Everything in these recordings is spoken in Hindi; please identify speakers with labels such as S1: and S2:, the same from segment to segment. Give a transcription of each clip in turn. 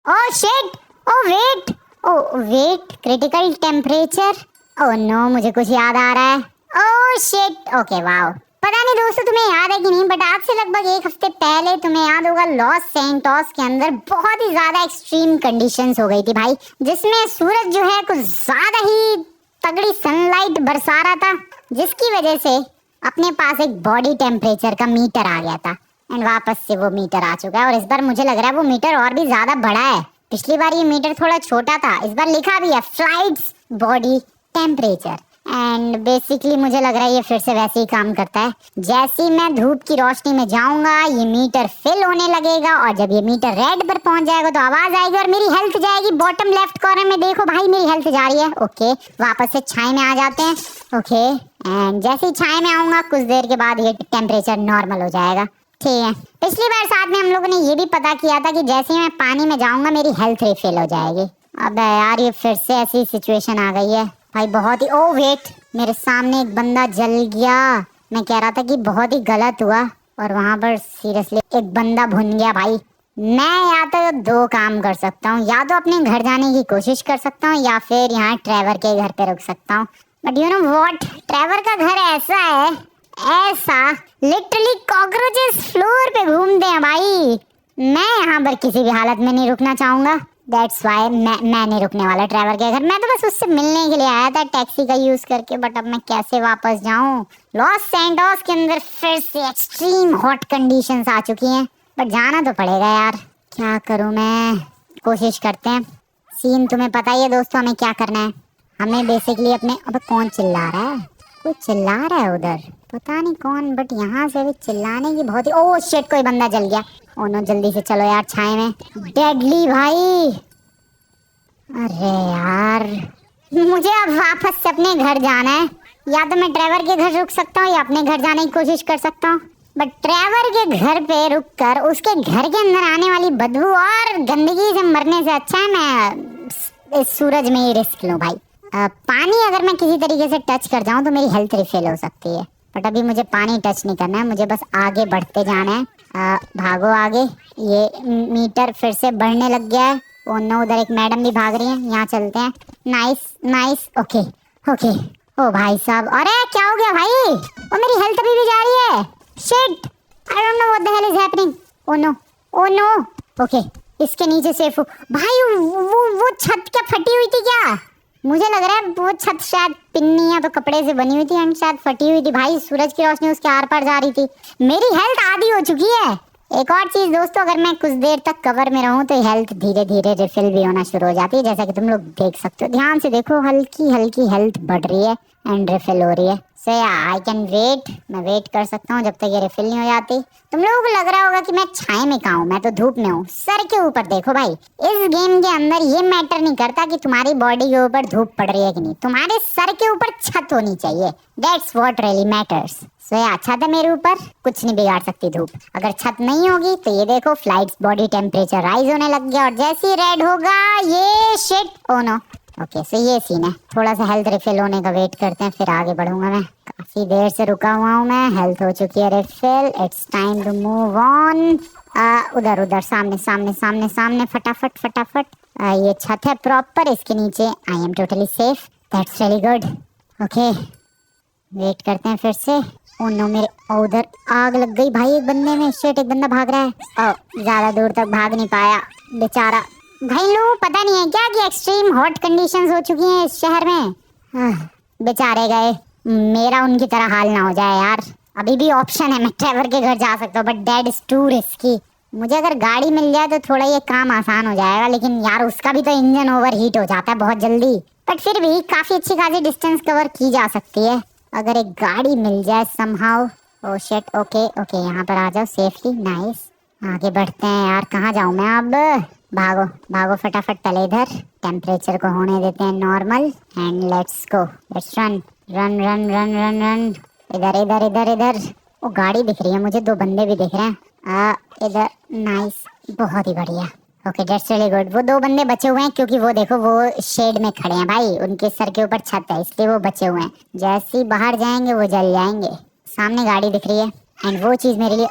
S1: ओह shit, oh wait, oh wait, critical temperature. Oh no, मुझे कुछ याद आ रहा है। Oh shit, okay wow. पता नहीं दोस्तों तुम्हें याद है कि नहीं, बट आज से लगभग एक हफ्ते पहले तुम्हें याद होगा लॉस सैंटोस के अंदर बहुत ही ज्यादा एक्सट्रीम कंडीशंस हो गई थी भाई, जिसमें सूरज जो है कुछ ज्यादा ही तगड़ी सनलाइट बरसा रहा था, जिसकी वजह से अपने पास एक बॉडी टेम्परेचर का मीटर आ गया था। एंड वापस से वो मीटर आ चुका है, और इस बार मुझे लग रहा है वो मीटर और भी ज्यादा बड़ा है। पिछली बार ये मीटर थोड़ा छोटा था, इस बार लिखा भी है flights body temperature. And basically मुझे लग रहा है ये फिर से वैसे ही काम करता है। जैसे ही मैं धूप की रोशनी में जाऊंगा ये मीटर फिल होने लगेगा, और जब ये मीटर रेड पर पहुंच जाएगा तो आवाज आएगी और मेरी हेल्थ जाएगी। बॉटम लेफ्ट कॉर्नर में देखो भाई, मेरी हेल्थ जा रही है। ओके, वापस से छाए में आ जाते हैं। ओके, एंड जैसे ही छाए में आऊंगा कुछ देर के बाद ये टेम्परेचर नॉर्मल हो जाएगा। ठीक है, पिछली बार साथ में हम लोगों ने ये भी पता किया था कि जैसे ही मैं पानी में जाऊंगा मेरी हेल्थ रिफिल हो जाएगी। अबे यार, ये फिर से ऐसी सिचुएशन आ गई है भाई, बहुत ही। ओ वेट, मेरे सामने एक बंदा जल गया। मैं कह रहा था कि बहुत ही गलत हुआ, और वहां पर सीरियसली एक बंदा भुन गया भाई। मैं या तो दो काम कर सकता हूँ, या तो अपने घर जाने की कोशिश कर सकता हूँ, या फिर यहाँ ट्रेवर के घर पे रुक सकता हूँ। But you know what, Trevor का घर ऐसा है, ऐसा लिटरली कॉकरोचेस फ्लोर पे घूमते हैं भाई। मैं यहाँ पर किसी भी हालत में नहीं रुकना चाहूंगा। दैट्स वाई मैं नहीं रुकने वाला ट्रेवर के घर। मैं तो बस उससे मिलने के लिए आया था टैक्सी का यूज करके, बट अब मैं कैसे वापस जाऊं? लॉस सैंटोस के अंदर फिर से एक्सट्रीम हॉट कंडीशंस आ चुकी हैं, बट जाना तो पड़ेगा यार। क्या करूं मैं? कोशिश करते हैं। सीन तुम्हें पता ही है दोस्तों, हमें क्या करना है। हमें बेसिकली अपने, अबे कौन चिल्ला रहा है? कोई चिल्ला रहा है उधर, पता नहीं कौन, बट यहाँ से भी चिल्लाने की बहुत ही। ओह शिट, कोई बंदा जल गया। ओह नो, जल्दी से चलो यार छाए में। डेडली भाई, अरे यार, मुझे अब वापस से अपने घर जाना है। या तो मैं ड्राइवर के घर रुक सकता हूँ या अपने घर जाने की कोशिश कर सकता हूँ, बट ड्राइवर के घर पे रुककर उसके घर के अंदर आने वाली बदबू और गंदगी से मरने से अच्छा है मैं इस सूरज में ही रिस्क लूँ भाई। पानी अगर मैं किसी तरीके से टच कर जाऊं तो मेरी हेल्थ रिफिल हो सकती है, बट अभी मुझे पानी टच नहीं करना है, मुझे बस आगे बढ़ते जाना है। भागो आगे। ये मीटर फिर से बढ़ने लग गया है। ओ नो, उधर एक मैडम भी भाग रही है, यहाँ चलते हैं। Nice nice, okay okay. ओ भाई साहब, अरे क्या हो गया भाई? ओ मेरी हेल्थ अभी भी जा रही है। Shit, I don't know what the hell is happening. Oh no, oh no. Okay, इसके नीचे सेफ हो भाई। वो छत क्या फटी हुई थी क्या? मुझे लग रहा है वो छत शायद पिन्नी या तो कपड़े से बनी हुई थी, एंड शायद फटी हुई थी भाई। सूरज की रोशनी उसके आर पार जा रही थी। मेरी हेल्थ आधी हो चुकी है। एक और चीज दोस्तों, अगर मैं कुछ देर तक कवर में रहूं तो हेल्थ धीरे धीरे रिफिल भी होना शुरू हो जाती है, जैसा कि तुम लोग देख सकते हो। ध्यान से देखो, हल्की हल्की हेल्थ बढ़ रही है एंड रिफिल हो रही है। सो या आई कैन वेट, मैं वेट कर सकता हूँ जब तक ये रिफिल नहीं हो जाती। तुम लोगों को लग रहा होगा कि मैं छाए में कहाँ हूँ, मैं तो धूप में हूँ। सर के ऊपर देखो भाई, इस गेम के अंदर ये मैटर नहीं करता कि तुम्हारी बॉडी के ऊपर धूप पड़ रही है कि नहीं, तुम्हारे सर के ऊपर छत होनी चाहिए। That's what really matters. So या छत है मेरे ऊपर, कुछ नहीं बिगाड़ सकती धूप। अगर छत नहीं होगी तो ये देखो, फ्लाइट्स बॉडी टेम्परेचर राइज होने लग गया, और जैसे ही रेड होगा ये शिट, ओ नो। ओके, सो ये सीन है। थोड़ा सा हेल्थ रिफिल होने का वेट करते हैं, फिर आगे बढ़ूंगा मैं। काफी देर से रुका हुआ हूँ मैं, हेल्थ हो चुकी है refill. It's time to move on. उधर उधर, सामने सामने सामने सामने, फटाफट फटाफट। ये छत है प्रॉपर, इसके नीचे I am totally safe. That's really good. Okay, wait करते हैं फिर से। ओ नो, मेरे उधर आग लग गई भाई एक बंदे में। शिट, एक बंदा भाग रहा है। ज्यादा दूर तक भाग नहीं पाया बेचारा। भाई लोग पता नहीं है क्या कि एक्सट्रीम हॉट कंडीशंस हो चुकी हैं इस शहर में। बेचारे गए, मेरा उनकी तरह हाल ना हो जाए यार। अभी भी ऑप्शन है, मैं ट्रेवर के घर जा सकता हूँ, but that is to risky. मुझे अगर गाड़ी मिल जाए तो थोड़ा ये काम आसान हो जाएगा, लेकिन यार उसका भी तो इंजन ओवर हीट हो जाता है बहुत जल्दी। बट फिर भी काफी अच्छी खासी डिस्टेंस कवर की जा सकती है अगर एक गाड़ी मिल जाए समहाउ। ओह शिट, ओके ओके, यहाँ पर आ जाओ सेफली। नाइस, आगे बढ़ते हैं यार। कहाँ जाऊँ मैं अब? भागो भागो फटाफट, पहले इधर टेम्परेचर को होने देते हैं normal, and let's go. Let's run run run run run run. इधर इधर इधर इधर। वो गाड़ी दिख रही है मुझे, दो बंदे भी दिख रहे हैं इधर। नाइस, बहुत ही बढ़िया। Okay, that's really good. वो दो बंदे बचे हुए हैं क्योंकि वो देखो वो शेड में खड़े हैं भाई, उनके सर के ऊपर छत है, इसलिए वो बचे हुए हैं। जैसे ही बाहर जाएंगे वो जल जाएंगे। सामने गाड़ी दिख रही है, एंड वो चीज मेरे लिए,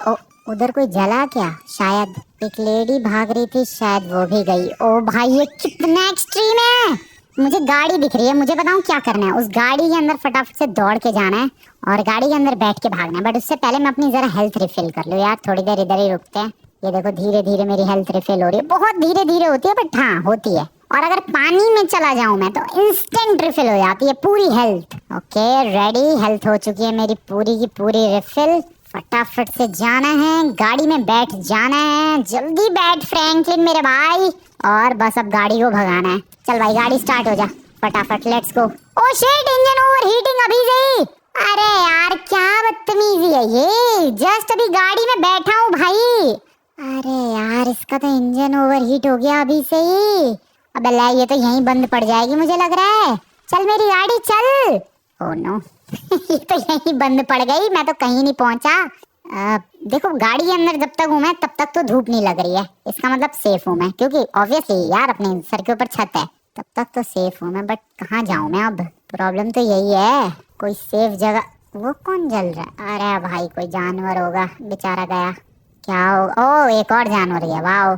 S1: उधर कोई जला क्या? शायद एक लेडी भाग रही थी, शायद वो भी गई। ओ भाई ये कितना एक्सट्रीम है। मुझे गाड़ी दिख रही है, मुझे बताऊं क्या करना है। उस गाड़ी के अंदर फटाफट से दौड़ के जाना है और गाड़ी के अंदर बैठ के भागना है। बट उससे पहले मैं अपनी जरा हेल्थ रिफिल कर लूं यार। थोड़ी देर इधर ही रुकते हैं। ये देखो धीरे धीरे मेरी हेल्थ रिफिल हो रही है। बहुत धीरे धीरे होती है बट हाँ होती है। और अगर पानी में चला जाऊं मैं तो इंस्टेंट रिफिल हो जाती है पूरी हेल्थ। ओके रेडी, हेल्थ हो चुकी है मेरी पूरी की पूरी रिफिल। फटाफट से जाना है, गाड़ी में बैठ जाना है। जल्दी बैठ फ्रैंकलिन मेरे भाई। और बस अब गाड़ी को भगाना है। चल भाई गाड़ी स्टार्ट हो जा फटाफट, let's go. Oh shit, engine overheating अभी से ही। अरे यार क्या बदतमीजी है ये। जस्ट अभी गाड़ी में बैठा हूँ भाई। अरे यार इसका तो इंजन ओवरहीट हो गया अभी से ही। अबे ले, ये तो यहीं बंद पड़ जाएगी मुझे लग रहा है। चल मेरी गाड़ी चल। ओह नो ये तो यहीं बंद पड़ गई, मैं तो कहीं नहीं पहुंचा। देखो गाड़ी के अंदर जब तक हूँ मैं तब तक तो धूप नहीं लग रही है, इसका मतलब सेफ हूँ मैं, क्योंकि ऑब्वियसली यार अपने सर के ऊपर छत है, तब तक तो सेफ हूँ मैं। बट कहाँ जाऊँ मैं अब, प्रॉब्लम तो यही है। कोई सेफ जगह। वो कौन जल रहा है? अरे भाई कोई जानवर होगा, बेचारा गया। क्या हो? ओ एक और जानवर है, वाह।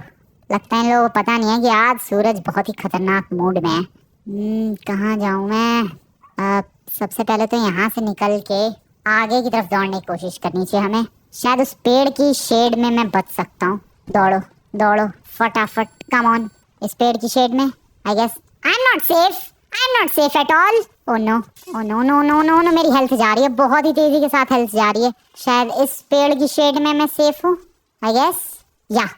S1: लगता है इन लोगों को पता नहीं है कि आज सूरज बहुत ही खतरनाक मूड में है। कहाँ जाऊँ मैं? सबसे पहले तो यहाँ से निकल के आगे की तरफ दौड़ने की कोशिश करनी चाहिए हमें। शायद उस पेड़ की शेड में मैं बच सकता हूँ। दौड़ो दौड़ो फटाफट, कम ऑन। इस पेड़ की शेड में I guess I am not safe, I am not safe at all. Oh no oh no no no no no, मेरी हेल्थ जा रही है, बहुत ही तेजी के साथ हेल्थ जा रही है। शायद इस पेड़ की शेड में मैं सेफ हूँ आई गेस। या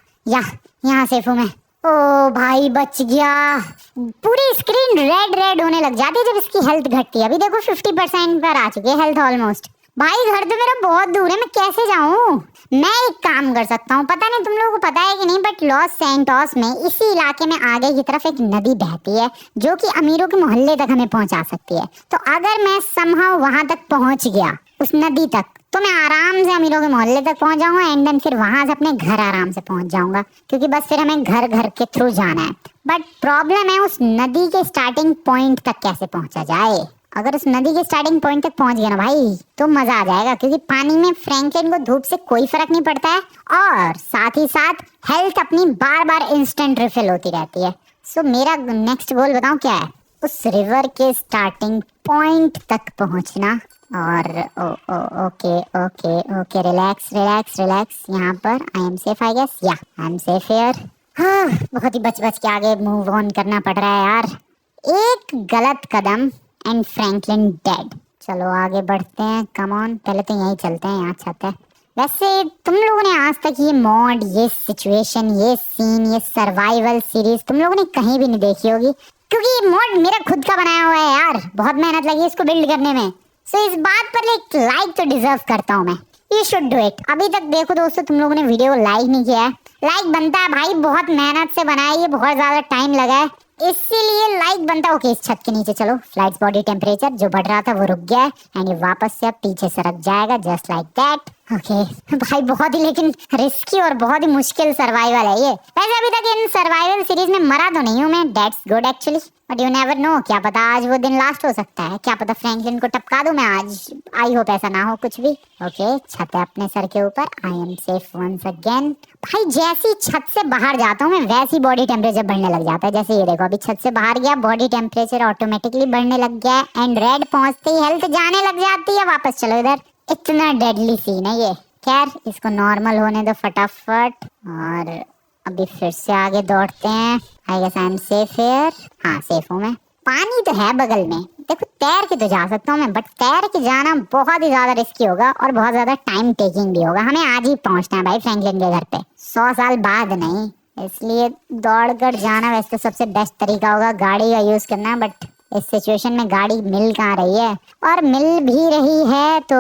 S1: यहाँ सेफ हूँ मैं। ओ भाई बच गया। पूरी स्क्रीन रेड रेड होने लग जाती है जब इसकी हेल्थ घटती है। अभी देखो 50% पर आ चुकी है हेल्थ ऑलमोस्ट। भाई घर तो मेरा बहुत दूर है, मैं कैसे जाऊँ? मैं एक काम कर सकता हूँ, पता नहीं तुम लोगों को पता है कि नहीं, बट लॉस सैंटोस में इसी इलाके में आगे की तरफ एक नदी बहती है जो कि अमीरों के मोहल्ले तक हमें पहुंचा सकती है। तो अगर मैं समहाउ वहां तक पहुंच गया उस नदी तक, तो मैं आराम से अमीरों के मोहल्ले तक पहुंच जाऊंगा एंड देन फिर वहां से अपने घर आराम से पहुंच जाऊंगा, क्योंकि बस फिर हमें घर घर के थ्रू जाना है। बट प्रॉब्लम है उस नदी के स्टार्टिंग पॉइंट तक कैसे पहुंचा जाए। अगर उस नदी के स्टार्टिंग पॉइंट तक पहुंच गया ना भाई तो मजा आ जाएगा, क्योंकि पानी में फ्रैंकलिन को धूप से कोई फर्क नहीं पड़ता है और साथ ही साथ हेल्थ अपनी बार बार इंस्टेंट रिफिल होती रहती है। सो मेरा नेक्स्ट गोल बताऊं क्या है? उस रिवर के स्टार्टिंग पॉइंट तक पहुंचना। और okay okay okay, relax relax relax. यहाँ पर I am safe I guess. या आई एम सेफ हियर। हाँ बहुत ही बच बच के आगे मूव ऑन करना पड़ रहा है यार। एक गलत कदम एंड फ्रैंकलिन डेड। चलो आगे बढ़ते हैं, कम ऑन। पहले तो यहीं चलते हैं, यहाँ छत है। वैसे तुम लोगों ने आज तक ये मॉड, ये सिचुएशन, ये सीन, ये सर्वाइवल सीरीज तुम लोगों ने कहीं भी नहीं देखी होगी, क्योंकि ये मॉड मेरा खुद का बनाया हुआ है यार। बहुत मेहनत लगी इसको बिल्ड करने में। सो इस बात पर एक लाइक तो डिजर्व करता हूँ मैं। You should do it. अभी तक देखो दोस्तों तुम लोगों ने वीडियो को लाइक नहीं किया है। लाइक बनता है भाई, बहुत मेहनत से बनाया है ये, बहुत ज्यादा टाइम लगा है, इसीलिए लाइक बनता है। ओके इस छत के नीचे चलो। फ्लाइट्स बॉडी टेम्परेचर जो बढ़ रहा था वो रुक गया है एंड ये वापस से अब पीछे सरक जाएगा जस्ट लाइक दैट। ओके भाई बहुत ही लेकिन रिस्की और बहुत ही मुश्किल सर्वाइवल है ये। वैसे अभी तक इन सर्वाइवल सीरीज में मरा तो नहीं हूँ मैं, that's good actually, but you never know, क्या पता आज वो दिन लास्ट हो सकता है, क्या पता फ्रैंकलिन को टपका दूं मैं आज। आई होप ऐसा ना हो कुछ भी। ओके छत है अपने सर के ऊपर, I am safe once again. भाई जैसी छत से बाहर जाता हूँ मैं वैसी बॉडी टेम्परेचर बढ़ने लग जाता है। जैसे ये देखो अभी छत से बाहर गया, बॉडी टेम्परेचर ऑटोमेटिकली बढ़ने लग गया है एंड रेड पहुंचते ही हेल्थ जाने लग जाती है। वापस चलो इधर। इतना डेडली सीन है ये। खैर इसको नॉर्मल होने दो फटाफट और अभी फिर से आगे दौड़ते हैं। I guess I am safe here. हाँ सेफ हूँ मैं। पानी तो है बगल में, देखो तैर के तो जा सकता हूँ मैं, बट तैर के जाना बहुत ही ज्यादा रिस्की होगा और बहुत ज्यादा टाइम टेकिंग भी होगा। हमें आज ही पहुंचना है भाई फ्रैंकलिन के घर पे, 100 साल बाद नहीं, इसलिए दौड़ कर जाना वैसे तो सबसे बेस्ट तरीका होगा गाड़ी का यूज करना। बट इस सिचुएशन में गाड़ी मिल कहाँ रही है, और मिल भी रही है तो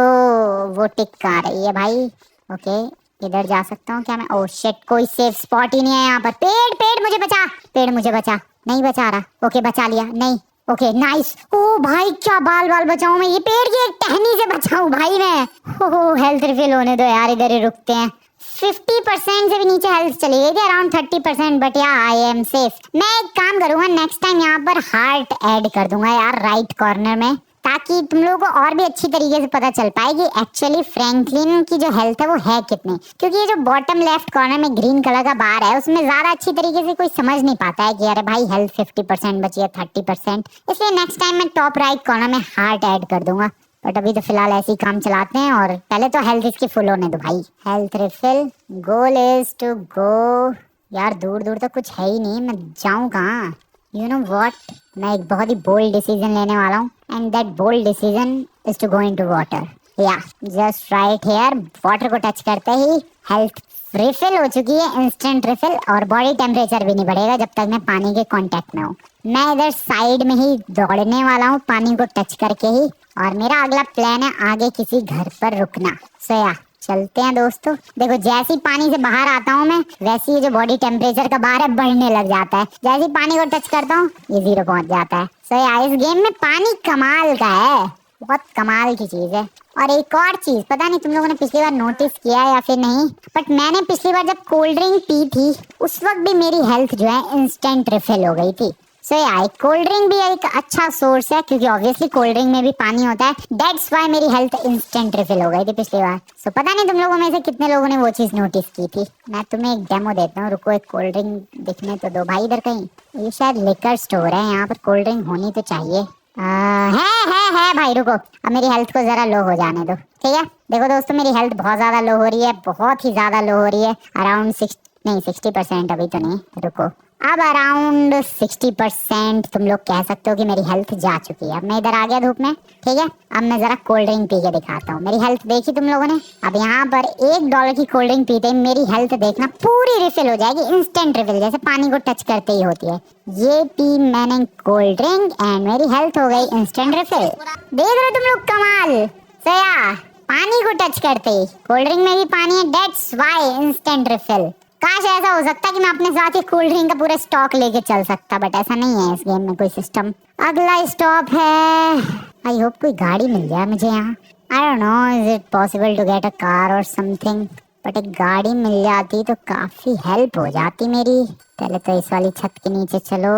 S1: वो टिक कहाँ रही है भाई। ओके इधर जा सकता हूँ क्या मैं? ओह शिट, कोई सेफ स्पॉट ही नहीं है यहाँ पर। पेड़ पेड़ मुझे बचा, पेड़ मुझे बचा। नहीं बचा रहा। ओके बचा लिया। नहीं ओके नाइस। ओ भाई क्या बाल बाल बचाऊं मैं, ये पेड़ की एक टहनी से बचाऊं भाई मैं। ओह हेल्थ रिफिल होने दो यार, इधर ही रुकते हैं। 50% से भी नीचे हेल्थ चली गई थी, अराउंड 30%, बट या आई एम सेफ। मैं एक काम करूंगा नेक्स्ट टाइम यहाँ पर हार्ट ऐड कर दूंगा यार राइट कॉर्नर में, ताकि तुम लोगों को और भी अच्छी तरीके से पता चल पाए कि एक्चुअली फ्रैंकलिन की जो हेल्थ है वो है कितनी। क्योंकि ये जो बॉटम लेफ्ट कॉर्नर में ग्रीन कलर का बार है उसमें ज्यादा अच्छी तरीके से कोई समझ नहीं पाता है कि अरे भाई हेल्थ 50% बची है 30%। इसलिए नेक्स्ट टाइम मैं टॉप राइट कॉर्नर में हार्ट ऐड कर दूंगा। बट अभी तो फिलहाल ऐसे ही काम चलाते हैं और पहले तो हेल्थ इसकी फुल होने दो भाई। Health refill, goal is to go. यार दूर दूर तक कुछ है ही नहीं, मैं जाऊं कहाँ? यू नो व्हाट, मैं एक बहुत ही बोल्ड डिसीजन लेने वाला हूँ and that bold decision is to go into water. या जस्ट राइट हियर, वाटर को टच करते ही हेल्थ रिफिल हो चुकी है, इंस्टेंट रिफिल, और बॉडी टेम्परेचर भी नहीं बढ़ेगा जब तक मैं पानी के कांटेक्ट में हूँ। मैं इधर साइड में ही दौड़ने वाला हूँ पानी को टच करके ही, और मेरा अगला प्लान है आगे किसी घर पर रुकना। सो या चलते हैं दोस्तों। देखो जैसे ही पानी से बाहर आता हूँ मैं, वैसे ही जो बॉडी टेम्परेचर का बाहर है बढ़ने लग जाता है। जैसे ही पानी को टच करता हूँ ये 0 पहुंच जाता है। सो या इस गेम में पानी कमाल का है, बहुत कमाल की चीज है। और एक और चीज, पता नहीं तुम लोगों ने पिछली बार नोटिस किया या फिर नहीं, बट मैंने पिछली बार जब कोल्ड ड्रिंक पी थी उस वक्त भी मेरी हेल्थ जो है इंस्टेंट रिफिल हो गई थी। सो यार कोल्ड ड्रिंक भी एक अच्छा सोर्स है क्योंकि ऑब्वियसली कोल्ड ड्रिंक में भी पानी होता है। दैट्स व्हाई मेरी हेल्थ इंस्टेंट रिफिल हो गई थी पिछली बार। सो पता नहीं तुम लोगों में से कितने लोगों ने वो चीज नोटिस की थी। मैं तुम्हें एक डेमो देता हूँ, रुको एक कोल्ड ड्रिंक दिखने तो दो भाई। इधर कहीं ये शायद लिकर स्टोर है, यहाँ पर कोल्ड ड्रिंक होनी तो चाहिए। है भाई, रुको अब मेरी हेल्थ को जरा लो हो जाने दो, ठीक है। देखो दोस्तों मेरी हेल्थ बहुत ज्यादा लो हो रही है, बहुत ही ज्यादा लो हो रही है। अराउंड 60% अभी तो नहीं, रुको अब अराउंड 60% तुम लोग कह सकते हो कि मेरी हेल्थ जा चुकी है। अब मैं इधर आ गया धूप में, ठीक है। अब मैं जरा कोल्ड ड्रिंक पी के दिखाता हूँ। मेरी हेल्थ देखी तुम लोगों ने? अब यहाँ पर $1 की कोल्ड ड्रिंक पीते ही मेरी हेल्थ देखना पूरी रिफिल हो जाएगी, इंस्टेंट रिफिल, जैसे पानी को टच करते ही होती है। ये पी मैंने कोल्ड ड्रिंक एंड मेरी हेल्थ हो गई इंस्टेंट रिफिल। देख रहे हो तुम लोग कमाल? सया पानी को टच करते ही कोल्ड ड्रिंक में भी पानी है, दैट्स व्हाई इंस्टेंट रिफिल। काश ऐसा हो सकता कि मैं अपने साथ ही कोल्ड ड्रिंक का पूरा स्टॉक लेके चल सकता, बट ऐसा नहीं है इस गेम में कोई सिस्टम। अगला स्टॉप है, आई होप कोई गाड़ी मिल जाए मुझे यहाँ। I don't know is it possible to get a car और समथिंग, बट एक गाड़ी मिल जाती तो काफी हेल्प हो जाती मेरी। पहले तो इस वाली छत के नीचे चलो।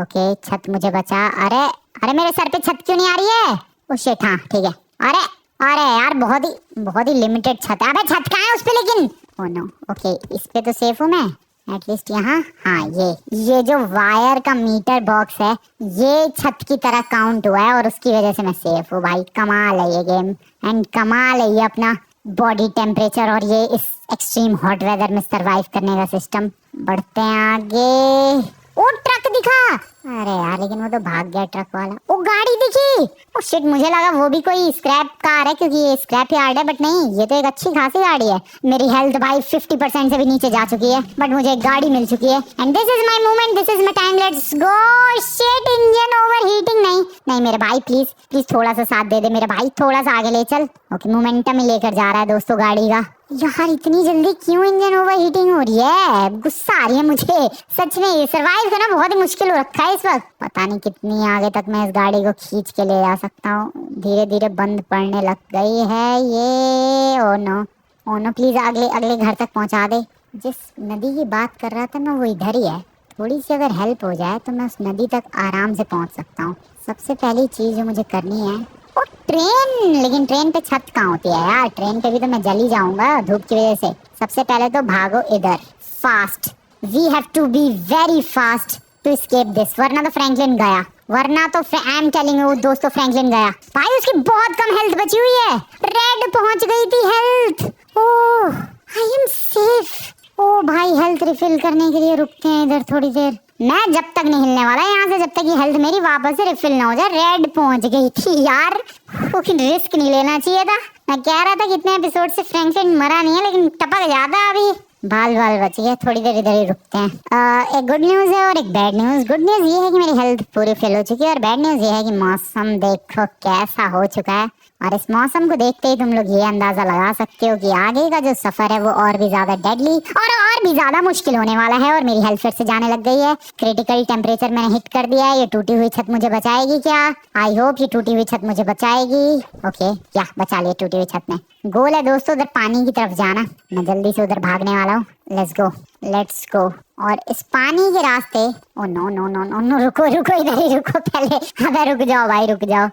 S1: ओके छत मुझे बचा। अरे अरे मेरे सर पे छत क्यों नहीं आ रही है? ओ शिट, हाँ ठीक है। अरे अरे यार बहुत ही लिमिटेड छत है। अबे छत कहाँ है उस पे? लेकिन ओह नो, ओके इस पे तो सेफ हूँ मैं एटलीस्ट यहाँ। हाँ ये जो वायर का मीटर बॉक्स है ये छत की तरह काउंट हुआ है और उसकी वजह से मैं सेफ हूँ। भाई कमाल है ये गेम, एंड कमाल है ये अपना बॉडी टेम्परेचर और ये इस एक्सट्रीम हॉट वेदर में सरवाइव करने का सिस्टम। बढ़ते हैं आगे। ओ ट्रक दिखा। अरे यार लेकिन वो तो भाग गया ट्रक वाला। ओ गाड़ी दिखी। ओ शिट, मुझे लगा वो भी कोई स्क्रैप कार है क्योंकि ये स्क्रैप यार्ड है, बट नहीं ये तो एक अच्छी खासी गाड़ी है। मेरी हेल्थ भाई 50% से भी नीचे जा चुकी है, बट मुझे एक गाड़ी मिल चुकी है and this is my moment, this is my time, let's go. Shit, engine overheating. नहीं मेरे भाई प्लीज थोड़ा सा साथ दे दे मेरे भाई, थोड़ा सा आगे ले चल। ओके मोमेंटम ही लेकर जा रहा है दोस्तों गाड़ी का। यार इतनी जल्दी क्यों इंजन ओवरहीटिंग हो रही है? गुस्सा आ रही है मुझे सच में। सरवाइव करना बहुत ही मुश्किल हो रखा है इस वक्त। पता नहीं कितनी आगे तक मैं इस गाड़ी को खींच के ले जा सकता हूँ। धीरे धीरे बंद पड़ने लग गई है ये। ओ नो प्लीज अगले घर तक पहुँचा दे। जिस नदी की बात कर रहा था मैं वो इधर ही है। थोड़ी सी अगर हेल्प हो जाए तो मैं उस नदी तक आराम से पहुँच सकता हूँ। सबसे पहली चीज जो मुझे करनी है, ओ ट्रेन। लेकिन ट्रेन पे छत कहाँ होती है यार? ट्रेन पे भी तो मैं जल ही जाऊंगा धूप की वजह से। सबसे पहले तो भागो इधर, fast. We have to be very fast to escape this, वरना तो फ्रैंकलिन गया। आई एम टेलिंग यू दोस्तों, फ्रैंकलिन गया भाई। उसकी बहुत कम हेल्थ बची हुई है, रेड पहुंच गई थी health. Oh I am safe. ओ भाई हेल्थ रिफिल करने के लिए रुकते हैं इधर थोड़ी देर। मैं जब तक नहीं हिलने वाला यहाँ से जब तक ये हेल्थ मेरी वापस से रिफिल ना हो जाए। रेड पहुंच गई थी यार, लेकिन रिस्क नहीं लेना चाहिए था। मैं कह रहा था कितने एपिसोड से फ्रैंकलिन मरा नहीं है, लेकिन टपक जाता अभी। बाल बच गया। थोड़ी देर इधर ही रुकते हैं। एक गुड न्यूज है और एक बैड न्यूज। गुड न्यूज ये है कि मेरी हेल्थ पूरी फिल हो चुकी है, और बैड न्यूज ये है कि मौसम देखो कैसा हो चुका है। और इस मौसम को देखते ही तुम लोग ये अंदाजा लगा सकते हो कि आगे का जो सफर है वो और भी ज्यादा डेडली और भी ज्यादा मुश्किल होने वाला है। और मेरी हेल्थ फिर से जाने लग गई है। क्रिटिकल टेम्परेचर मैंने हिट कर दिया है। ये टूटी हुई छत मुझे बचाएगी क्या? आई होप ये टूटी हुई छत मुझे बचाएगी। ओके या बचा लिया टूटी हुई छत में। गोल है दोस्तों उधर पानी की तरफ जाना। मैं जल्दी से उधर भागने वाला हूँ। Let's go. और इस पानी के रास्ते, ओ नो, रुको इधर ही रुको पहले। अबे रुक जाओ भाई, रुक जाओ।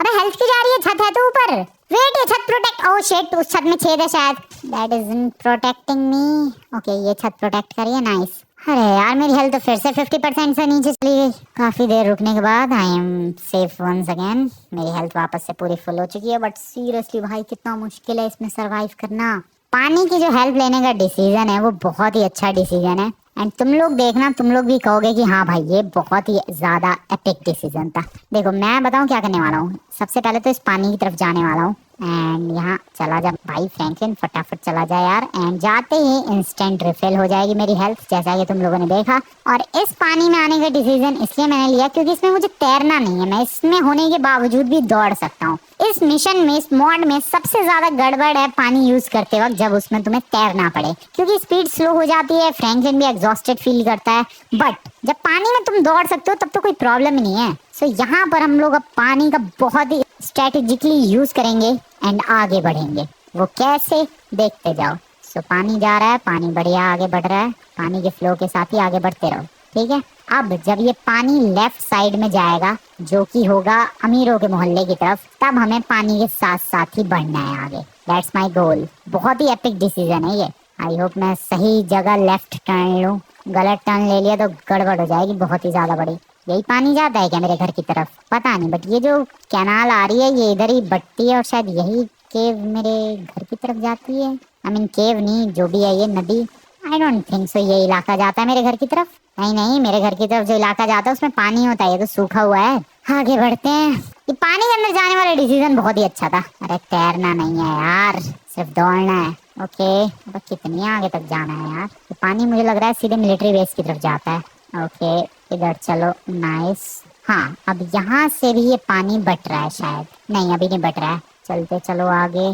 S1: अबे हेल्थ की जा रही है, छत है तो ऊपर। वेट, ये छत प्रोटेक्ट, ओह शिट, उस छत में छेद है शायद। That isn't protecting me. Okay, ये छत प्रोटेक्ट करिए, नाइस। अरे यार, मेरी हेल्थ तो फिर से 50% से नीचे चली गई। काफी देर रुकने के बाद I am safe once again. मेरी हेल्थ वापस से पूरी फुल हो चुकी है। बट सीरियसली भाई, कितना मुश्किल है इसमें सरवाइव करना। पानी की जो हेल्प लेने का डिसीजन है वो बहुत ही अच्छा डिसीजन है। एंड तुम लोग देखना, तुम लोग भी कहोगे कि हाँ भाई, ये बहुत ही ज्यादा एपिक डिसीजन था। देखो, मैं बताऊं क्या करने वाला हूँ। सबसे पहले तो इस पानी की तरफ जाने वाला हूँ। एंड यहाँ चला जा भाई फ्रैंकलिन, फटाफट चला जा यार। एंड जाते ही इंस्टेंट रिफिल हो जाएगी मेरी हेल्थ, जैसा कि तुम लोगों ने देखा। और इस पानी में आने का डिसीजन इसलिए मैंने लिया क्योंकि इसमें मुझे तैरना नहीं है। मैं इसमें होने के बावजूद भी दौड़ सकता हूँ। इस मिशन में, इस मॉड में सबसे ज्यादा गड़बड़ है पानी यूज करते वक्त, जब उसमें तुम्हें तैरना पड़े, क्योंकि स्पीड स्लो हो जाती है। फ्रैंकलिन भी एग्जॉस्टेड फील करता है। बट जब पानी में तुम दौड़ सकते हो तब तो कोई प्रॉब्लम ही नहीं है। सो यहाँ पर हम लोग अब पानी का बहुत ही स्ट्रेटेजिकली यूज करेंगे एंड आगे बढ़ेंगे। वो कैसे, देखते जाओ। सो पानी जा रहा है, पानी बढ़िया आगे बढ़ रहा है। पानी के फ्लो के साथ ही आगे बढ़ते रहो, ठीक है। अब जब ये पानी लेफ्ट साइड में जाएगा, जो कि होगा अमीरों के मोहल्ले की तरफ, तब हमें पानी के साथ साथ ही बढ़ना है आगे। That's my goal. बहुत ही एपिक डिसीजन है ये। आई होप मैं सही जगह लेफ्ट टर्न लूं। गलत टर्न ले लिया तो गड़बड़ हो जाएगी बहुत ही ज्यादा बड़ी। यही पानी जाता है क्या मेरे घर की तरफ, पता नहीं। बट ये जो कैनाल आ रही है ये इधर ही बढ़ती है और शायद यही केव मेरे घर की तरफ जाती है। आई मीन केव नहीं, जो भी है ये नदी। आई डोंट थिंक सो ये इलाका जाता है मेरे घर की तरफ। नहीं नहीं, मेरे घर की तरफ जो इलाका जाता है उसमें पानी होता है, ये तो सूखा हुआ है। आगे बढ़ते हैं। ये पानी के अंदर जाने वाला डिसीजन बहुत ही अच्छा था। अरे तैरना नहीं है यार, सिर्फ दौड़ना है। ओके, अब कितनी आगे तक जाना है यार। ये पानी मुझे लग रहा है सीधे मिलिट्री बेस की तरफ जाता है। ओके, इधर चलो, नाइस। हाँ, अब यहाँ से भी ये पानी बट रहा है शायद। नहीं, अभी नहीं बट रहा है। चलते चलो आगे।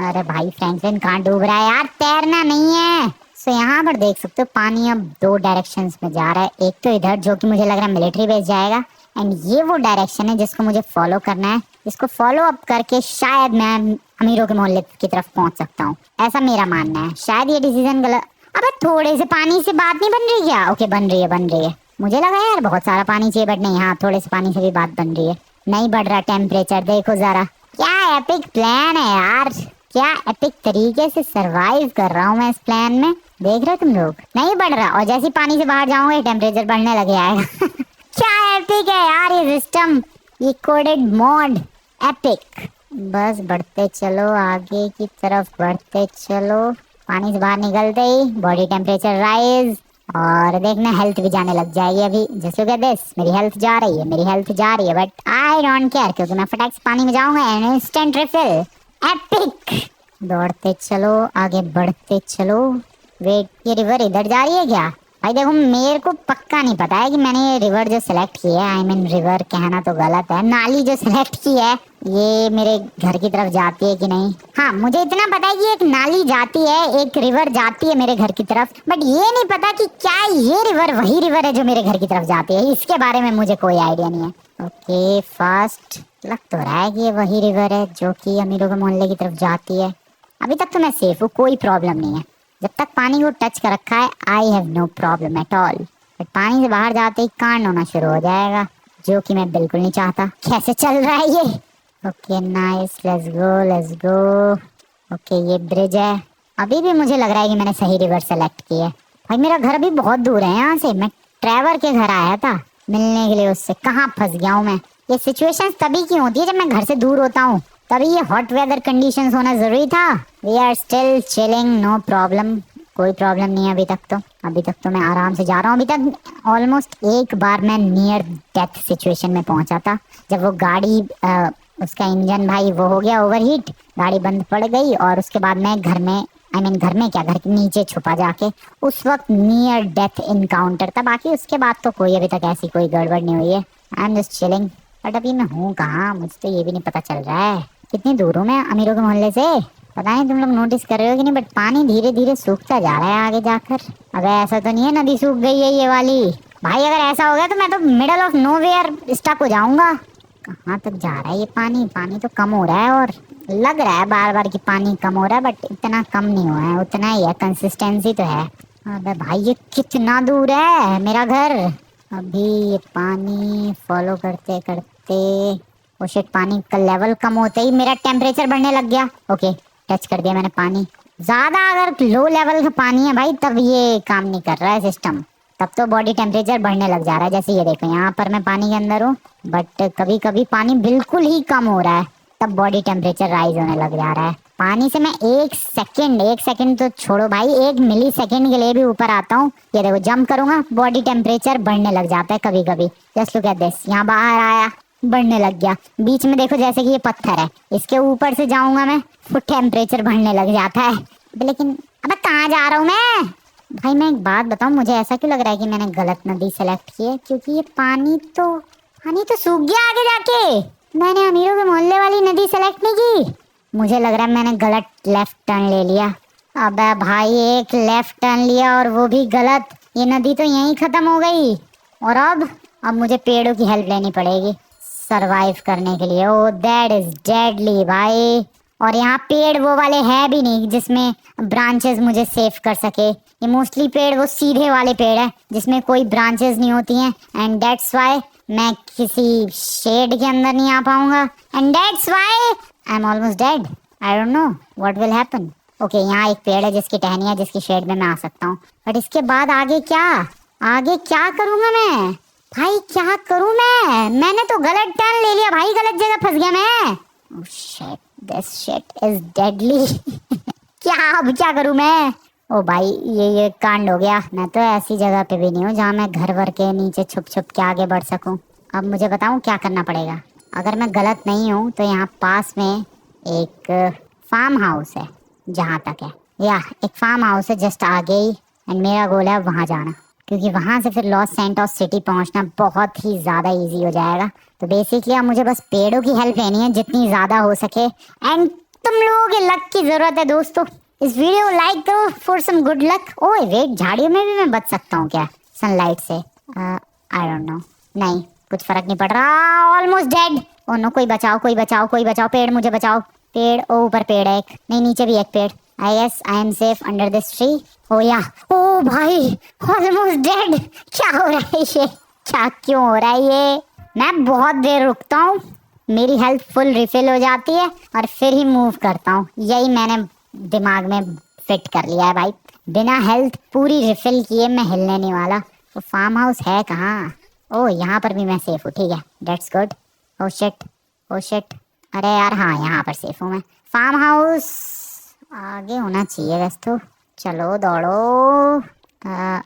S1: अरे भाई फ्रैंकलिन कहाँ डूब रहा है यार, तैरना नहीं है। सो यहाँ पर देख सकते हो पानी अब दो डायरेक्शंस में जा रहा है। एक तो इधर, जो कि मुझे लग रहा है मिलिट्री बेस जाएगा। एंड ये वो डायरेक्शन है जिसको मुझे फॉलो करना है। इसको फॉलो अप करके शायद मैं अमीरों के मोहल्ले की तरफ पहुंच सकता हूँ, ऐसा मेरा मानना है। शायद ये डिसीजन गलत। अबे थोड़े से पानी से बात नहीं बन रही क्या? ओके, बन रही है, बन रही है। मुझे लगा यार बहुत सारा पानी चाहिए, बट नहीं, हाँ थोड़े से पानी से भी बात बन रही है। नहीं बढ़ रहा टेम्परेचर, देखो जरा। क्या एपिक प्लान है यार, क्या एपिक तरीके से सरवाइव कर रहा हूँ मैं इस प्लान में। देख रहे तुम लोग, नहीं बढ़ रहा। और जैसे पानी से बाहर जाऊंगा टेम्परेचर बढ़ने लगे आएगा। क्या एपिक है यार ये सिस्टम, ये कोडेड मॉड, एपिक। बस बढ़ते चलो, आगे की तरफ बढ़ते चलो। पानी से बाहर निकलते ही बॉडी टेम्परेचर राइज, और देखना हेल्थ भी जाने लग जाएगी अभी। जस्ट लुक एट दिस, मेरी हेल्थ जा रही है, मेरी हेल्थ जा रही है। बट आई डोंट केयर, क्योंकि मैं फटाक से पानी में जाऊंगा एंड इंस्टेंट रिफिल। एपिक। दौड़ते चलो, आगे बढ़ते चलो। वेट, ये रिवर इधर जा रही है क्या? भाई देखो, मेरे को पक्का नहीं पता है कि मैंने ये रिवर जो सिलेक्ट की है, आई मीन रिवर कहना तो गलत है, नाली जो सिलेक्ट की है, ये मेरे घर की तरफ जाती है कि नहीं। हाँ, मुझे इतना पता है कि एक नाली जाती है, एक रिवर जाती है मेरे घर की तरफ। बट ये नहीं पता कि क्या ये रिवर वही रिवर है जो मेरे घर की तरफ जाती है। इसके बारे में मुझे कोई आइडिया नहीं है। ओके, फास्ट लग तो रहा है कि ये वही रिवर है जो कि अमीरों के मोहल्ले की तरफ जाती है। अभी तक तो मैं सेफ हूँ, कोई प्रॉब्लम नहीं है। जब तक पानी को टच कर रखा है, I have no problem at all. But पानी से बाहर जाते ही कांड होना शुरू हो जाएगा, जो कि मैं बिल्कुल नहीं चाहता। कैसे चल रहा है ये? Okay nice, let's go, let's go. Okay, ये ब्रिज है। अभी भी मुझे लग रहा है कि मैंने सही रिवर सेलेक्ट की है। भाई मेरा घर अभी बहुत दूर है यहाँ से। मैं ट्रेवर के घर आया था मिलने के लिए, उससे कहाँ फंस गया हूँ मैं। ये सिचुएशन तभी की होती है जब मैं घर से दूर होता हूँ, तभी ये हॉट वेदर कंडीशंस होना जरूरी था। We are still chilling, no problem, कोई प्रॉब्लम नहीं है अभी तक तो। अभी तक तो मैं आराम से जा रहा हूँ। अभी तक ऑलमोस्ट एक बार मैं नियर डेथ सिचुएशन में पहुंचा था, जब वो गाड़ी उसका इंजन भाई वो हो गया ओवरहीट, गाड़ी बंद पड़ गई। और उसके बाद मैं घर में, आई मीन घर में क्या, घर के नीचे छुपा जाके, उस वक्त नियर डेथ इनकाउंटर था। बाकी उसके बाद तो कोई अभी तक ऐसी कोई गड़बड़ नहीं हुई है। I am just chilling. But अभी मैं हूँ कहाँ, मुझे तो ये भी नहीं पता चल रहा है। कितनी दूर हूँ मैं अमीरों के मोहल्ले से, पता नहीं तुम लोग नोटिस कर रहे हो कि नहीं। बट पानी धीरे धीरे सूखता जा रहा है आगे जाकर। अबे ऐसा तो नहीं है नदी सूख गई है ये वाली? भाई अगर ऐसा हो गया तो मैं तो मिडल ऑफ नोवेयर स्टक हो जाऊंगा। कहाँ तक जा रहा है ये पानी? पानी तो कम हो रहा है, और लग रहा है बार बार कि पानी कम हो रहा है, बट इतना कम नहीं हुआ है, उतना ही है, कंसिस्टेंसी तो है। अबे भाई ये कितना दूर है मेरा घर? अभी ये पानी फॉलो करते करते ओ शिट, पानी का लेवल कम होते ही मेरा टेम्परेचर बढ़ने लग गया। ओके, टच कर दिया मैंने पानी। ज्यादा अगर लो लेवल का पानी है भाई तब ये काम नहीं कर रहा है सिस्टम, तब तो बॉडी टेम्परेचर बढ़ने लग जा रहा है। जैसे ये देखो यहाँ पर मैं पानी के अंदर हूँ, बट कभी कभी पानी बिल्कुल ही कम हो रहा है तब बॉडी टेम्परेचर राइज होने लग जा रहा है। पानी से मैं एक सेकंड तो छोड़ो भाई, 1 मिली सेकंड के लिए भी ऊपर आता हूँ। ये देखो जंप करूंगा बॉडी टेम्परेचर बढ़ने लग जाता है कभी कभी। जस्ट लुक एट दिस, यहाँ बाहर आया बढ़ने लग गया। बीच में देखो जैसे कि ये पत्थर है, इसके ऊपर से जाऊंगा मैं तो टेम्परेचर बढ़ने लग जाता है। लेकिन अब कहाँ जा रहा हूँ मैं भाई? मैं एक बात बताऊं, मुझे ऐसा क्यों लग रहा है कि मैंने गलत नदी सेलेक्ट की है, क्योंकि ये पानी तो सूख गया आगे जाके। मैंने अमीरों के मोहल्ले वाली नदी सेलेक्ट नहीं की, मुझे लग रहा है मैंने गलत लेफ्ट टर्न ले लिया। अबे भाई एक लेफ्ट टर्न लिया और वो भी गलत, ये नदी तो यहीं खत्म हो गई। और अब मुझे पेड़ों की हेल्प लेनी पड़ेगी सरवाइव करने के लिए। ओह दैट इज डेडली भाई। और यहाँ पेड़ वो वाले है भी नहीं जिसमें ब्रांचेस मुझे सेव कर सके। ये मोस्टली पेड़ वो सीधे वाले पेड़ है जिसमें कोई ब्रांचेस नहीं होती हैं, एंड दैट्स व्हाई मैं किसी शेड के अंदर नहीं आ पाऊंगा, and that's why I am almost dead. I don't know what will happen. Okay, यहाँ एक पेड़ है जिसकी टहनी है, जिसकी शेड में मैं आ सकता हूँ, बट इसके बाद आगे क्या करूंगा मैं भाई? क्या करूं मैंने तो गलत टर्न ले लिया भाई, गलत जगह फंस गया मैं। Oh shit, this shit is deadly. क्या करूं मैं? ओ भाई ये कांड हो गया। मैं तो ऐसी जगह पे भी नहीं हूँ जहाँ मैं घर वर के नीचे छुप के आगे बढ़ सकूं। अब मुझे बताऊं क्या करना पड़ेगा। अगर मैं गलत नहीं हूँ तो यहाँ पास में एक फार्म हाउस है, जहाँ तक है या एक फार्म हाउस है जस्ट आगे ही, एंड मेरा गोल है वहाँ जाना, क्योंकि वहां से फिर लॉस सैंटोस सिटी पहुंचना बहुत ही ज्यादा इजी हो जाएगा। तो बेसिकली अब मुझे बस पेड़ों की हेल्प लेनी है जितनी ज्यादा हो सके, एंड तुम लोगों के लक की जरूरत है दोस्तों। इस वीडियो को लाइक करो फॉर सम गुड लक। ओए वेट, झाड़ियों में भी मैं बच सकता हूँ क्या सनलाइट से? आई डोंट नो, नहीं कुछ फर्क नहीं पड़ रहा। Almost dead. ओ नो, कोई बचाओ। पेड़ मुझे बचाओ। पेड़, ओ ऊपर पेड़ है एक, नहीं नीचे भी एक पेड़। I guess I am safe under this tree. Oh yeah, ओ भाई ऑलमोस्ट डेड। क्या हो रहा है ये? क्यों हो रहा है ये? मैं बहुत देर रुकता हूँ, मेरी हेल्थ फुल रिफिल हो जाती है और फिर ही मूव करता हूँ। यही मैंने दिमाग में फिट कर लिया है भाई, बिना हेल्थ पूरी रिफिल किए मैं हिलने नहीं वाला। तो फार्म हाउस है कहाँ? ओ यहाँ पर भी मैं सेफ हूँ, ठीक है, दैट्स गुड। ओ शिट, अरे यार हाँ यहाँ पर सेफ हूँ मैं। फार्म हाउस आगे होना चाहिए वैसे तो। चलो दौड़ो।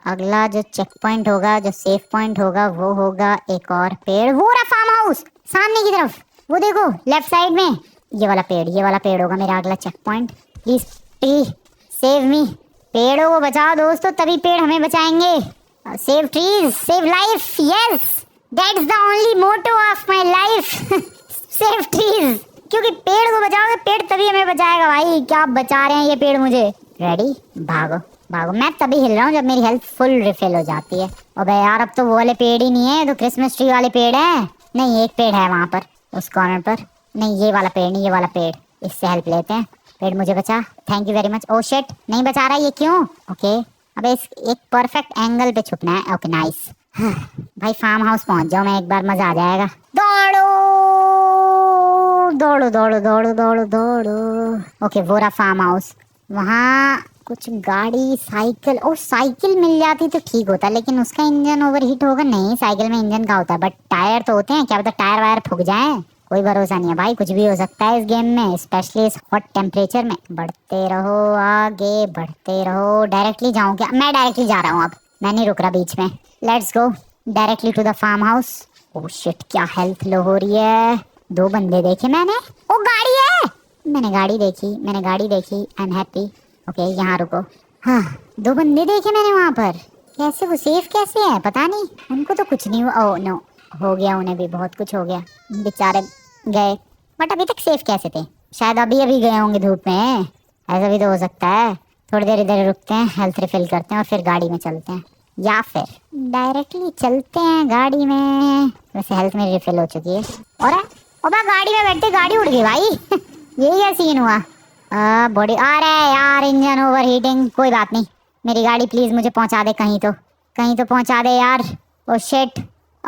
S1: अगला जो चेक पॉइंट होगा, जो सेफ पॉइंट होगा, वो होगा एक और पेड़। वो रहा फार्म हाउस सामने की तरफ, वो देखो लेफ्ट साइड में। ये वाला पेड़ होगा मेरा अगला check point. Please save me. पेड़ों को बचाओ दोस्तों, तभी पेड़ हमें बचाएंगे। Save trees, save life. Yes, that's the only motto of my life. Save trees, क्योंकि पेड़ को बचाओगे पेड़ तभी हमें बचाएगा भाई। क्या बचा रहे हैं ये पेड़ मुझे? रेडी, भागो। मैं तभी हिल रहा हूँ जब मेरी हेल्थ फुल रिफिल हो जाती है। अबे यार अब तो वो वाले पेड़ ही नहीं है, तो क्रिसमस ट्री वाले पेड़ है। नहीं, एक पेड़ है वहाँ पर उस कॉर्नर पर। नहीं ये वाला पेड़ नहीं, ये वाला पेड़। इससे हेल्प लेते हैं। पेड़ मुझे बचा, thank you very much. Oh shit, नहीं बचा रहा, ये क्यों? ओके, अबे इस एक परफेक्ट एंगल पे छुपना है। Okay nice. भाई फार्म हाउस पहुंच जाओ मैं एक बार, मजा आ जाएगा। दौड़ो। ओके, वो रहा फार्म हाउस। वहाँ कुछ गाड़ी, साइकिल। ओ साइकिल मिल जाती तो ठीक होता, लेकिन उसका इंजन ओवरहीट होगा। नहीं, साइकिल में इंजन का होता है, बट टायर तो होते हैं। क्या पता टायर वायर फूक जाए, कोई भरोसा नहीं है भाई, कुछ भी हो सकता है इस गेम में, स्पेशली इस हॉट टेम्परेचर में। बढ़ते रहो आगे, बढ़ते रहो। डायरेक्टली जाऊँ क्या? मैं डायरेक्टली जा रहा हूँ, अब मैं नहीं रुक रहा बीच में। Let's go directly to the farm house. Oh shit, क्या हेल्थ लो हो रही है। 2 बंदे देखे मैंने। ओ गाड़ी है, मैंने गाड़ी देखी। I am happy. ओके यहाँ रुको। हाँ, 2 बंदे देखे मैंने वहाँ पर। कैसे वो सेफ कैसे है पता नहीं, उनको तो कुछ नहीं हुआ। ओह नो, हो गया उन्हें भी, बहुत कुछ हो गया, बेचारे गए। बट अभी तक सेफ कैसे थे? शायद अभी गए होंगे धूप में, ऐसा भी तो हो सकता है। थोड़ी देर इधर रुकते हैं, हेल्थ रिफिल करते हैं और फिर गाड़ी में चलते हैं, या फिर डायरेक्टली चलते हैं गाड़ी में। वैसे हेल्थ में रिफिल हो चुकी है। और गाड़ी में बैठते गाड़ी उड़ गई भाई। यही क्या सीन हुआ? बॉडी, अरे यार इंजन ओवर हीटिंग। कोई बात नहीं, मेरी गाड़ी प्लीज मुझे पहुंचा दे कहीं तो पहुंचा दे यार। ओ शिट,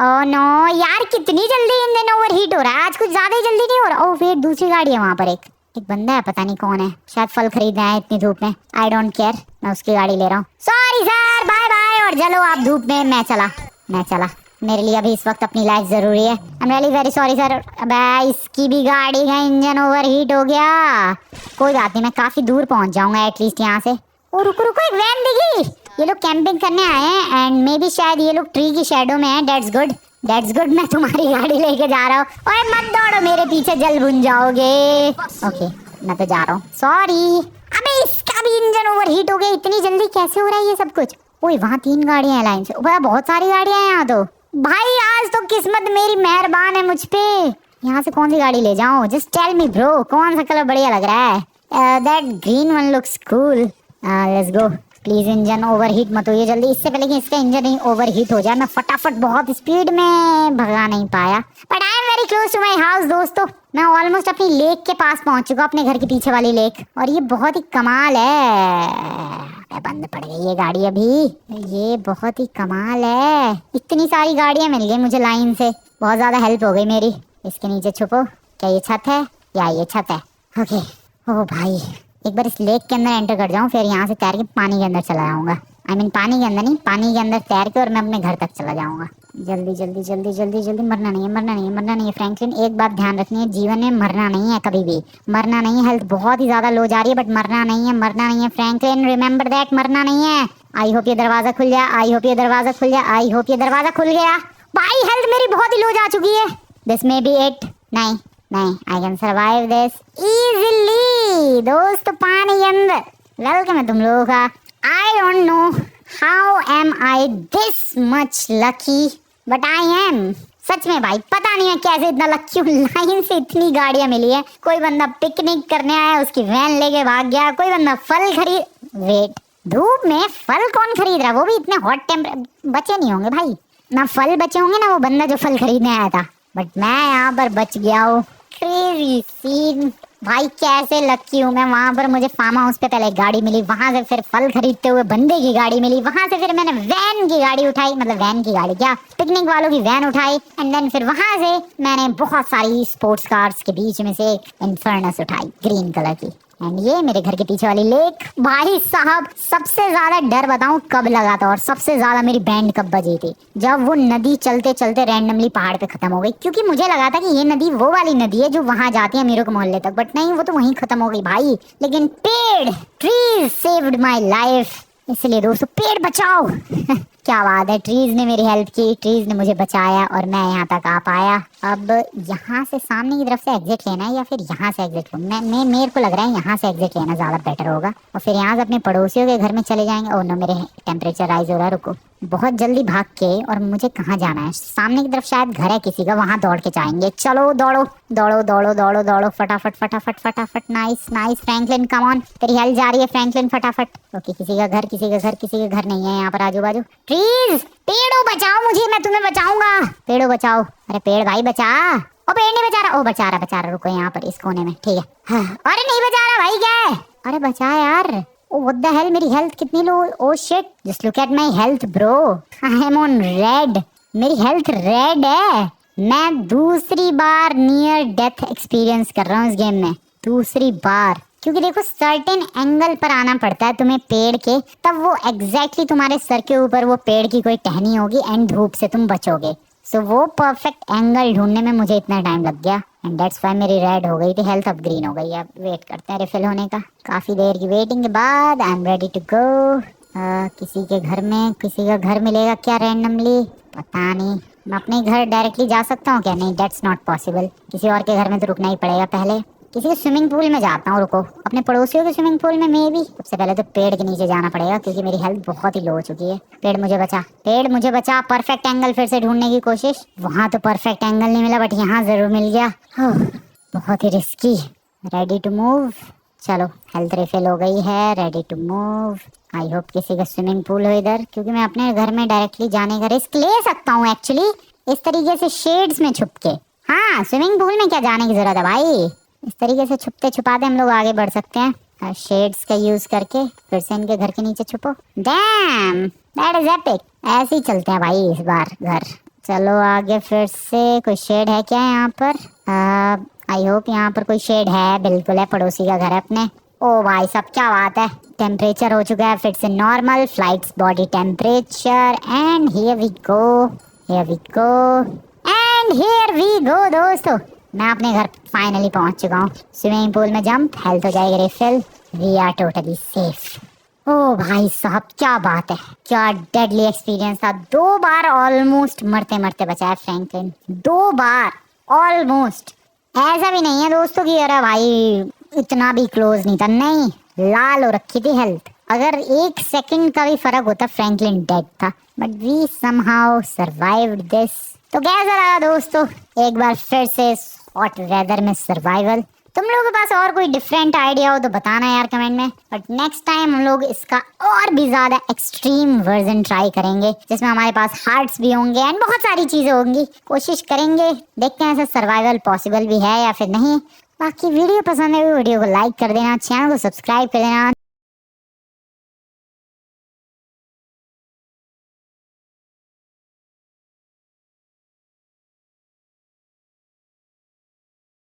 S1: ओह नो यार, कितनी जल्दी इंजन ओवरहीट हो रहा है आज, कुछ ज्यादा ही जल्दी नहीं हो रहा? ओह वेट, दूसरी गाड़ी है वहां पर, एक बंदा है, पता नहीं कौन है, शायद फल खरीदना है इतनी धूप में। आई डोंट केयर, मैं उसकी गाड़ी ले रहा हूँ। सॉरी सर, बाय बाय, और चलो आप धूप में, मैं चला। मेरे लिए अभी इस वक्त अपनी लाइफ जरूरी है। I am really very sorry sir. अबे इसकी भी गाड़ी का इंजन ओवरहीट हो गया। कोई बात नहीं, मैं काफी दूर पहुंच जाऊंगा एटलीस्ट यहाँ से। ओ रुको रुको, एक वैन दिखी। ये लोग कैंपिंग करने आए हैं एंड मे बी शायद ये लोग ट्री की शैडो में हैं। दैट्स गुड, मैं तुम्हारी गाड़ी लेके जा रहा हूँ। ओए मत दौड़ो मेरे पीछे, जल भुन जाओगे। ओके मैं तो जा रहा हूँ, सॉरी। अबे इसका भी इंजन ओवरहीट हो गया, इतनी जल्दी कैसे हो रहा है ये सब कुछ? ओए वहाँ 3 गाड़ियां हैं लाइन से, बहुत सारी गाड़ियां हैं यहाँ तो। भाई आज तो किस्मत मेरी मेहरबान है मुझ पे। यहाँ से कौन सी गाड़ी ले जाऊँ? जस्ट टेल मी ब्रो, कौन सा कलर बढ़िया लग रहा है? That green one looks cool. Let's go. Please engine overheat मत होइए जल्दी, इससे पहले कि इसका इंजन ही ओवरहीट हो जाए। मैं फटाफट बहुत स्पीड में भगा नहीं पाया, but I am very close to my house दोस्तों। मैं ऑलमोस्ट अपनी लेक के पास पहुंच चुका, अपने घर के पीछे वाली लेक, और ये बहुत ही कमाल है। बंद पड़ गई ये गाड़ी अभी, ये बहुत ही कमाल है। इतनी सारी गाड़ियां मिल गई मुझे लाइन से, बहुत ज्यादा हेल्प हो गई मेरी। इसके नीचे छुपो, क्या ये छत है या ये छत है? ओके। ओ भाई एक बार इस लेक के अंदर एंटर कर जाऊं, फिर यहाँ से तैर के पानी के अंदर चला जाऊंगा। आई मीन पानी के अंदर नहीं, पानी के अंदर तैर के और मैं अपने घर तक चला जाऊंगा। जल्दी जल्दी जल्दी जल्दी जल्दी, मरना नहीं है फ्रैंकलिन। एक बात ध्यान रखनी है, जीवन में मरना नहीं है, कभी भी मरना नहीं है। हेल्थ बहुत ही ज्यादा लो जा रही है, बट मरना नहीं है फ्रैंकलिन, रिमेंबर दैट, मरना नहीं है। आई होप ये दरवाजा खुल गया, आई होप ये दरवाजा खुल गया। भाई हेल्थ मेरी बहुत ही लो जा चुकी है। This may be it. नहीं, I can survive this easily. दोस्त पानी के अंदर, वेलकम है तुम लोगों का। I don't know how am I this much lucky, but I am. सच में भाई पता नहीं है कैसे इतना लकी हूँ। लाइन से इतनी गाड़ियां मिली है। कोई बंदा पिकनिक करने आया, उसकी वैन लेके भाग गया। कोई बंदा फल खरीद, वेट, धूप में फल कौन खरीद रहा? वो भी इतने हॉट टेम्परेचर। बचे नहीं होंगे भाई, ना फल बचे होंगे ना वो बंदा जो फल खरीदने आया था, बट मैं यहाँ पर बच गया हूँ। क्रेजी सीन भाई, कैसे लकी हूँ मैं। वहां पर मुझे फार्म हाउस पे पहले गाड़ी मिली, वहां से फिर फल खरीदते हुए बंदे की गाड़ी मिली, वहां से फिर मैंने वैन की गाड़ी उठाई, मतलब वैन की गाड़ी क्या, पिकनिक वालों की वैन उठाई, एंड देन फिर वहां से मैंने बहुत सारी स्पोर्ट्स कार्स के बीच में से एक इन्फर्नस उठाई ग्रीन कलर की। एंड ये मेरे घर के पीछे वाली लेक। भाई साहब सबसे ज्यादा डर बताऊं कब लगा था, और सबसे ज्यादा मेरी बैंड कब बजी थी? जब वो नदी चलते चलते रैंडमली पहाड़ पे खत्म हो गई। क्योंकि मुझे लगा था कि ये नदी वो वाली नदी है जो वहां जाती है अमीरों के मोहल्ले तक, बट नहीं, वो तो वहीं खत्म हो गई भाई। लेकिन पेड़, ट्रीज सेव्ड माय लाइफ। इसलिए दोस्तों पेड़ बचाओ। क्या बात है, ट्रीज ने मेरी हेल्प की, ट्रीज ने मुझे बचाया और मैं यहाँ तक आ पाया। अब यहाँ से सामने की तरफ से एग्जिट लेना है या फिर यहाँ से एग्जिट लूँ? मेरे को लग रहा है यहाँ से एग्जिट लेना ज्यादा बेटर होगा, और फिर यहाँ से अपने पड़ोसियों के घर में चले जाएंगे। ओह नो, मेरे टेम्परेचर राइज हो रहा है, रुको। बहुत जल्दी भाग के, और मुझे कहाँ जाना है? सामने की तरफ शायद घर है किसी का, वहां दौड़ के जाएंगे। चलो दौड़ो दौड़ो दौड़ो दौड़ो दौड़ो, फटाफट फटाफट फटाफट। Nice nice Franklin, come on, तेरी हेल्थ जा रही है फ्रैंकलिन, फटाफट। ओके, किसी का घर नहीं है यहाँ पर आजू बाजू। ट्रीज, पेड़ों बचाओ मुझे, मैं तुम्हें बचाऊंगा। पेड़ों बचाओ, अरे पेड़ भाई बचा। ओ पेड़ नहीं बचा रहा, ओ बचा रहा, रुको यहाँ पर इस कोने में, ठीक है। हाँ। अरे नहीं बचा रहा भाई, क्या है? अरे बचा यार। Oh what the hell, मेरी हेल्थ कितनी लो? Oh shit, just look at my health bro, I am on red, मेरी हेल्थ रेड है। मैं दूसरी बार नियर डेथ एक्सपीरियंस कर रहा हूँ इस गेम में, दूसरी बार। क्योंकि देखो सर्टेन एंगल पर आना पड़ता है तुम्हें पेड़ के, तब वो एग्जैक्टली तुम्हारे सर के ऊपर वो पेड़ की कोई टहनी होगी एंड धूप से तुम बचोगे। सो वो परफेक्ट एंगल ढूंढने में मुझे इतना टाइम लग गया, एंड दैट्स व्हाई मेरी रेड हो गई थी हेल्थ, अब ग्रीन हो गई है। अब वेट करते हैं रिफिल होने का। काफी देर की वेटिंग के बाद I am ready to go. किसी के घर में, किसी का घर मिलेगा क्या रैंडमली? पता नहीं। मैं अपने घर डायरेक्टली जा सकता हूँ क्या? नहीं, दैट्स नॉट पॉसिबल। किसी और के घर में तो रुकना ही पड़ेगा पहले। किसी के स्विमिंग पूल में जाता हूँ, रुको। अपने पड़ोसियों के स्विमिंग पूल में मे भी। सबसे पहले तो पेड़ के नीचे जाना पड़ेगा क्योंकि मेरी हेल्थ बहुत ही लो हो चुकी है। पेड़ मुझे बचा, पेड़ मुझे बचा। परफेक्ट एंगल फिर से ढूंढने की कोशिश। वहां तो परफेक्ट एंगल नहीं मिला, बट यहाँ जरूर मिल गया। बहुत ही रिस्की। Ready to move. चलो हेल्थ रिफिल हो गई है, ready to move. I hope किसी का स्विमिंग पूल हो इधर, क्योंकि मैं अपने घर में डायरेक्टली जाने का रिस्क ले सकता हूँ एक्चुअली, इस तरीके से शेड्स में छुप के। हाँ, स्विमिंग पूल में क्या जाने की जरूरत है भाई, इस तरीके से छुपते छुपाते हम लोग आगे बढ़ सकते हैं शेड्स का यूज करके। फिर से इनके घर के नीचे छुपो। Damn, that is epic. ऐसे ही चलते हैं भाई इस बार घर। चलो आगे फिर से। कोई शेड है क्या यहाँ पर? आई होप यहाँ पर कोई शेड है। बिल्कुल है, पड़ोसी का घर है अपने। ओ भाई साहब क्या बात है, टेम्परेचर हो चुका है फिर से normal, flights body temperature, and here we go, here we go, and here we go दोस्तों। मैं अपने घर फाइनली पहुंच चुका हूँ। स्विमिंग पूल में जंप, हेल्थ हो जाएगी refill, we are totally safe. ओ भाई साहब क्या बात है, क्या डेडली एक्सपीरियंस था। 2 बार ऑलमोस्ट मरते मरते बचा है फ्रैंकलिन, 2 बार ऑलमोस्ट। ऐसा भी नहीं है दोस्तों कि अरे भाई इतना भी क्लोज नहीं था, नहीं, लाल हो रखी थी हेल्थ। अगर 1 सेकंड का भी फर्क होता फ्रैंकलिन डेड था, but we somehow survived this. तो कैसा रहा दोस्तों एक बार फिर से हॉट वेदर में सर्वाइवल? तुम लोगों के पास और कोई डिफरेंट आइडिया हो तो बताना यार कमेंट में। बट नेक्स्ट टाइम हम लोग इसका और भी ज्यादा एक्सट्रीम वर्जन ट्राई करेंगे, जिसमें हमारे पास हार्ट्स भी होंगे एंड बहुत सारी चीजें होंगी। कोशिश करेंगे, देखते हैं ऐसा सर्वाइवल पॉसिबल भी है या फिर नहीं। बाकी वीडियो पसंद है वीडियो को लाइक कर देना, चैनल को सब्सक्राइब कर देना।